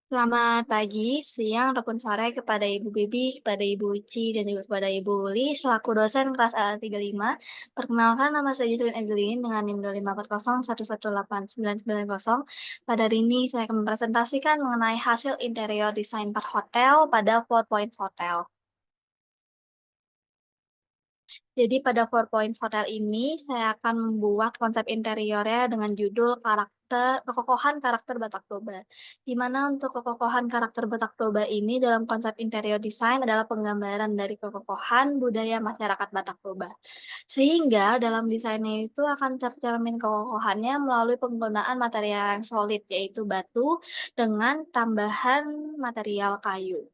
Selamat pagi, siang, ataupun sore kepada Ibu Bibi, kepada Ibu Uci, dan juga kepada Ibu Uli selaku dosen kelas A35. Perkenalkan nama saya Jitwin Edelin dengan NIM 25401189990. Pada hari ini saya akan mempresentasikan mengenai hasil interior desain per hotel pada Four Points Hotel. Jadi pada Four Points Hotel ini, saya akan membuat konsep interiornya dengan judul kekokohan karakter Batak Toba. Di mana untuk kekokohan karakter Batak Toba ini dalam konsep interior design adalah penggambaran dari kekokohan budaya masyarakat Batak Toba. Sehingga dalam desainnya itu akan tercermin kekokohannya melalui penggunaan material yang solid, yaitu batu dengan tambahan material kayu.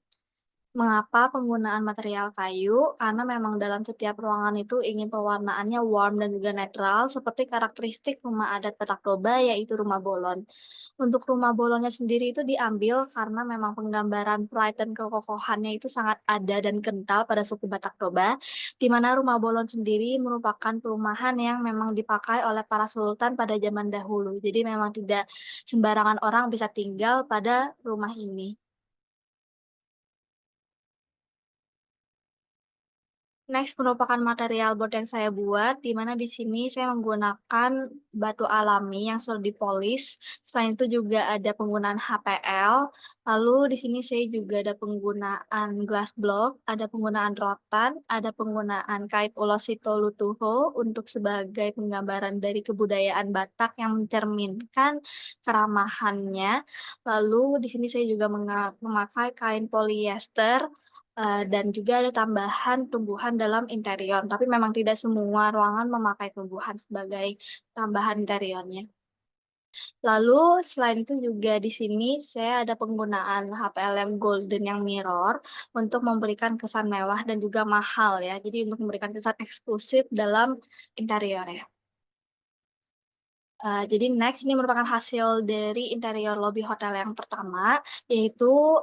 Mengapa penggunaan material kayu? Karena memang dalam setiap ruangan itu ingin pewarnaannya warm dan juga netral seperti karakteristik rumah adat Batak Toba yaitu rumah bolon. Untuk rumah bolonnya sendiri itu diambil karena memang penggambaran pride dan kekokohannya itu sangat ada dan kental pada suku Batak Toba, di mana rumah bolon sendiri merupakan perumahan yang memang dipakai oleh para sultan pada zaman dahulu. Jadi memang tidak sembarangan orang bisa tinggal pada rumah ini. Next merupakan material board yang saya buat, di mana di sini saya menggunakan batu alami yang sudah dipolis. Selain itu juga ada penggunaan HPL. Lalu di sini saya juga ada penggunaan glass block, ada penggunaan rotan, ada penggunaan kait ulos Sitolutuho untuk sebagai penggambaran dari kebudayaan Batak yang mencerminkan keramahannya. Lalu di sini saya juga memakai kain polyester. Dan juga ada tambahan tumbuhan dalam interior, tapi memang tidak semua ruangan memakai tumbuhan sebagai tambahan interiornya. Lalu selain itu juga di sini saya ada penggunaan HPL yang golden yang mirror untuk memberikan kesan mewah dan juga mahal ya, jadi untuk memberikan kesan eksklusif dalam interior ya. Jadi next ini merupakan hasil dari interior lobi hotel yang pertama, yaitu,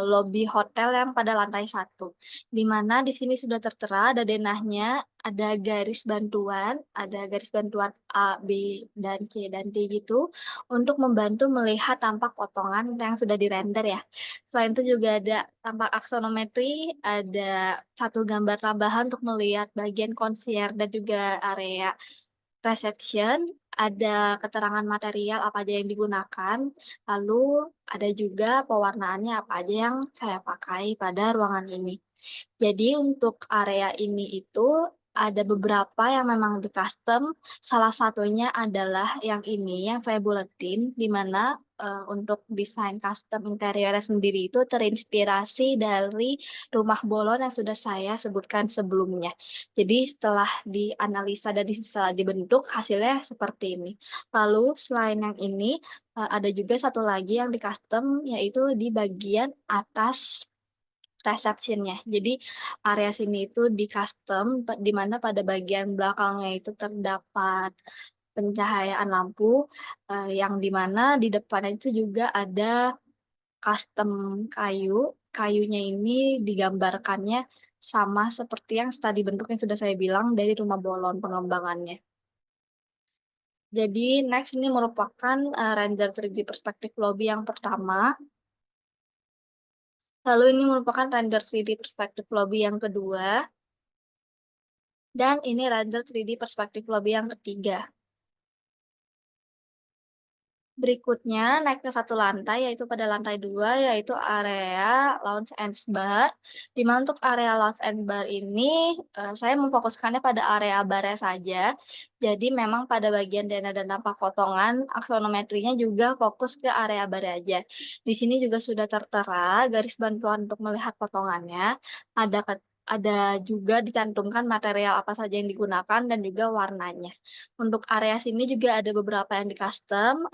lobi hotel yang pada lantai satu, di mana di sini sudah tertera ada denahnya, ada garis bantuan A, B, dan C, dan D gitu, untuk membantu melihat tampak potongan yang sudah dirender ya. Selain itu juga ada tampak aksonometri, ada satu gambar tambahan untuk melihat bagian concierge dan juga area reception, ada keterangan material apa aja yang digunakan, lalu ada juga pewarnaannya apa aja yang saya pakai pada ruangan ini. Jadi untuk area ini itu ada beberapa yang memang di-custom, salah satunya adalah yang ini yang saya buletin, di mana, untuk desain custom interiornya sendiri itu terinspirasi dari rumah bolon yang sudah saya sebutkan sebelumnya. Jadi setelah dianalisa dan setelah dibentuk hasilnya seperti ini. Lalu selain yang ini, ada juga satu lagi yang di-custom yaitu di bagian atas resepsinya. Jadi area sini itu di-custom di mana pada bagian belakangnya itu terdapat pencahayaan lampu, yang di mana di depannya itu juga ada custom kayu. Kayunya ini digambarkannya sama seperti yang tadi bentuk yang sudah saya bilang dari rumah bolon pengembangannya. Jadi next ini merupakan, render 3D perspektif lobby yang pertama, lalu ini merupakan render 3D perspektif lobby yang kedua, dan ini render 3D perspektif lobby yang ketiga. Berikutnya naik ke satu lantai, yaitu pada lantai 2 yaitu area lounge and bar. Di mana untuk area lounge and bar ini, saya memfokuskannya pada area barnya saja. Jadi memang pada bagian dana dan tampak potongan, aksonometrinya juga fokus ke area bar aja. Di sini juga sudah tertera garis bantuan untuk melihat potongannya, ada ada juga dicantumkan material apa saja yang digunakan dan juga warnanya. Untuk area sini juga ada beberapa yang di-custom,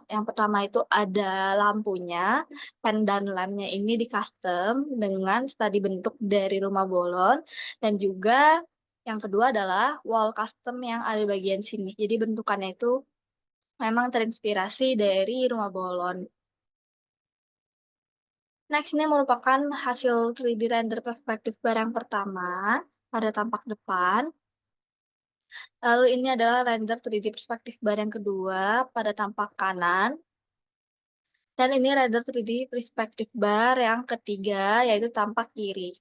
yang pertama itu ada lampunya, dan lampnya ini di-custom dengan stadi bentuk dari rumah bolon, dan juga yang kedua adalah wall custom yang ada di bagian sini. Jadi bentukannya itu memang terinspirasi dari rumah bolon. Next ini merupakan hasil 3D render perspektif bar yang pertama pada tampak depan. Lalu ini adalah render 3D perspektif bar yang kedua pada tampak kanan. Dan ini render 3D perspective bar yang ketiga, yaitu tampak kiri.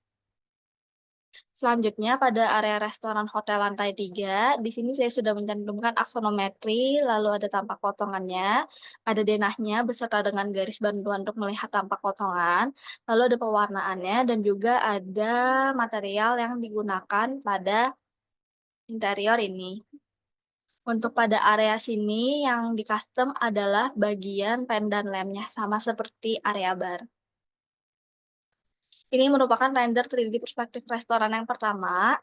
Selanjutnya pada area restoran hotel lantai 3, di sini saya sudah mencantumkan aksonometri, lalu ada tampak potongannya, ada denahnya beserta dengan garis bantuan untuk melihat tampak potongan, lalu ada pewarnaannya dan juga ada material yang digunakan pada interior ini. Untuk pada area sini yang di-custom adalah bagian pendan lemnya, sama seperti area bar. Ini merupakan render 3D perspektif restoran yang pertama.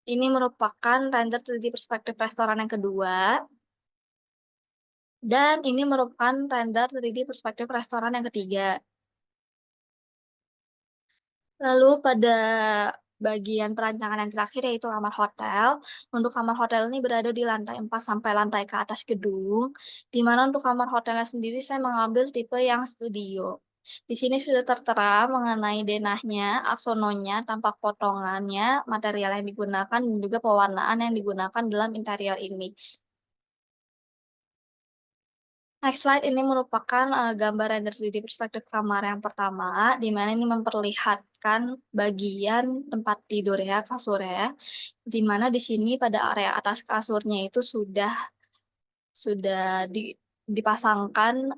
Ini merupakan render 3D perspektif restoran yang kedua, dan ini merupakan render 3D perspektif restoran yang ketiga. Lalu pada bagian perancangan yang terakhir yaitu kamar hotel. Untuk kamar hotel ini berada di lantai 4 sampai lantai ke atas gedung, di mana untuk kamar hotelnya sendiri saya mengambil tipe yang studio. Di sini sudah tertera mengenai denahnya, aksononya, tampak potongannya, material yang digunakan, dan juga pewarnaan yang digunakan dalam interior ini. Next slide ini merupakan, gambar render 3D perspektif kamar yang pertama, di mana ini memperlihatkan bagian tempat tidur ya, kasur ya, di mana di sini pada area atas kasurnya itu sudah dipasangkan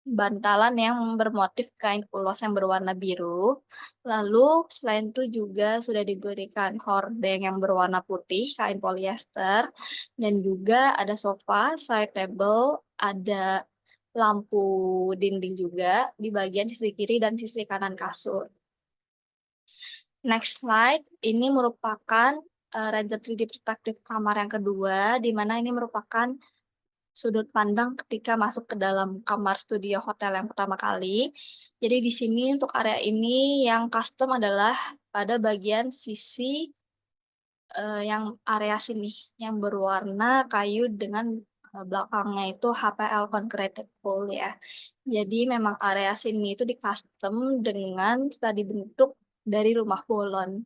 bantalan yang bermotif kain ulos yang berwarna biru. Lalu selain itu juga sudah diberikan hordeng yang berwarna putih, kain polyester, dan juga ada sofa, side table, ada lampu dinding juga di bagian sisi kiri dan sisi kanan kasur. Next slide, ini merupakan render 3D perspektif kamar yang kedua, di mana ini merupakan sudut pandang ketika masuk ke dalam kamar studio hotel yang pertama kali. Jadi di sini untuk area ini yang custom adalah pada bagian sisi yang area sini yang berwarna kayu dengan belakangnya itu HPL concreted wall ya. Jadi memang area sini itu di-custom dengan tadi bentuk dari rumah bolon.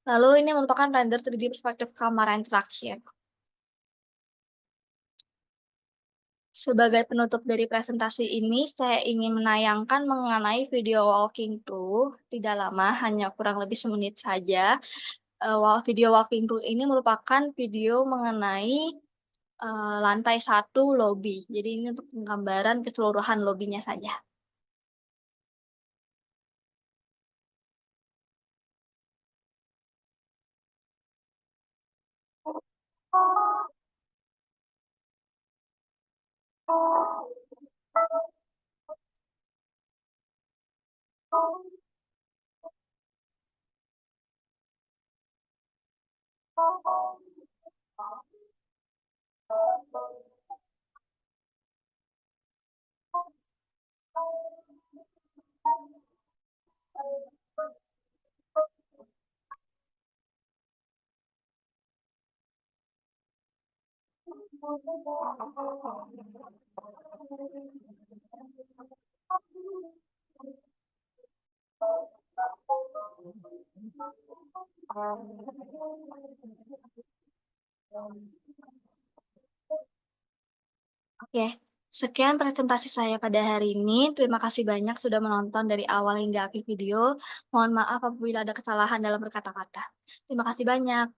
Lalu ini merupakan render 3D perspektif kamar yang terakhir. Sebagai penutup dari presentasi ini, saya ingin menayangkan mengenai video walking tour. Tidak lama, hanya kurang lebih semenit saja. Video walking tour ini merupakan video mengenai lantai 1 lobi. Jadi ini untuk penggambaran keseluruhan lobinya saja. Oke, sekian presentasi saya pada hari ini. Terima kasih banyak sudah menonton dari awal hingga akhir video. Mohon maaf apabila ada kesalahan dalam berkata-kata. Terima kasih banyak.